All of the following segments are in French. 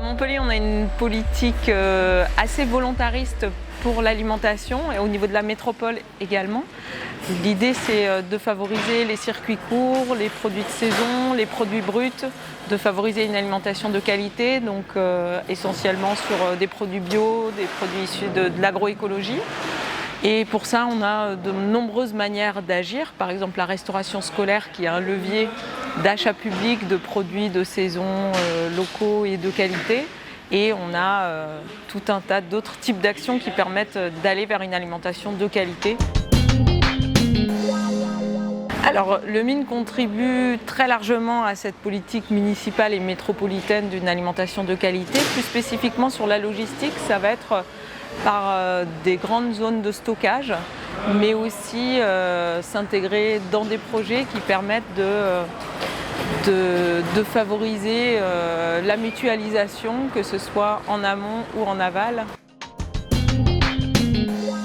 Montpellier, on a une politique assez volontariste pour l'alimentation et au niveau de la métropole également. L'idée, c'est de favoriser les circuits courts, les produits de saison, les produits bruts, de favoriser une alimentation de qualité, donc essentiellement sur des produits bio, des produits issus de l'agroécologie. Et pour ça, on a de nombreuses manières d'agir. Par exemple, la restauration scolaire qui est un levier d'achat public de produits de saison locaux et de qualité. Et on a tout un tas d'autres types d'actions qui permettent d'aller vers une alimentation de qualité. Alors, le MIN contribue très largement à cette politique municipale et métropolitaine d'une alimentation de qualité. Plus spécifiquement sur la logistique, ça va être par des grandes zones de stockage, mais aussi s'intégrer dans des projets qui permettent de favoriser la mutualisation, que ce soit en amont ou en aval.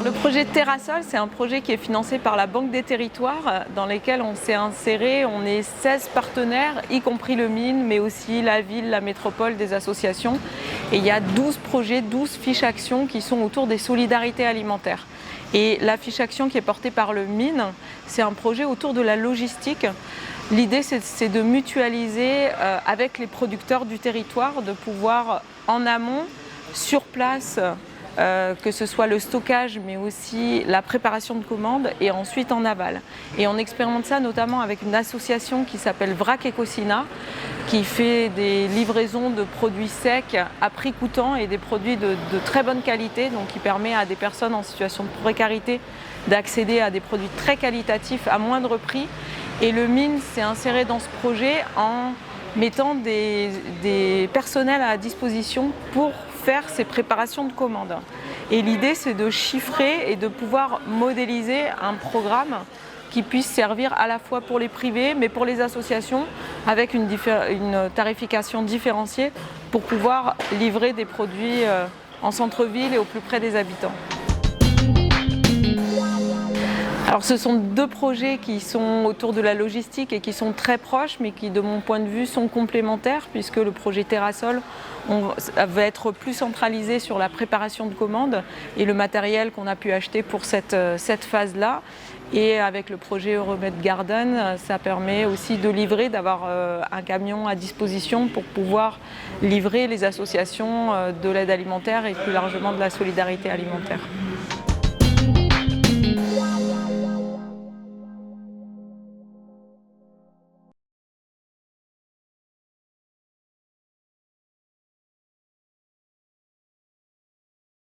Le projet Terrasol, c'est un projet qui est financé par la Banque des Territoires, dans lequel on s'est inséré. On est 16 partenaires, y compris le MIN, mais aussi la ville, la métropole, des associations. Et il y a 12 projets, 12 fiches actions qui sont autour des solidarités alimentaires. Et la fiche action qui est portée par le MIN, c'est un projet autour de la logistique. L'idée, c'est de mutualiser avec les producteurs du territoire, de pouvoir en amont, sur place, que ce soit le stockage mais aussi la préparation de commandes et ensuite en aval. Et on expérimente ça notamment avec une association qui s'appelle Vrac Ecosina qui fait des livraisons de produits secs à prix coûtant et des produits de très bonne qualité, donc qui permet à des personnes en situation de précarité d'accéder à des produits très qualitatifs à moindre prix. Et le MIN s'est inséré dans ce projet en mettant des personnels à disposition pour faire ces préparations de commandes. Et l'idée, c'est de chiffrer et de pouvoir modéliser un programme qui puisse servir à la fois pour les privés, mais pour les associations, avec une tarification différenciée pour pouvoir livrer des produits en centre-ville et au plus près des habitants. Alors ce sont deux projets qui sont autour de la logistique et qui sont très proches, mais qui de mon point de vue sont complémentaires, puisque le projet Terrasol va être plus centralisé sur la préparation de commandes et le matériel qu'on a pu acheter pour cette phase-là. Et avec le projet Euromed Garden, ça permet aussi de livrer, d'avoir un camion à disposition pour pouvoir livrer les associations de l'aide alimentaire et plus largement de la solidarité alimentaire.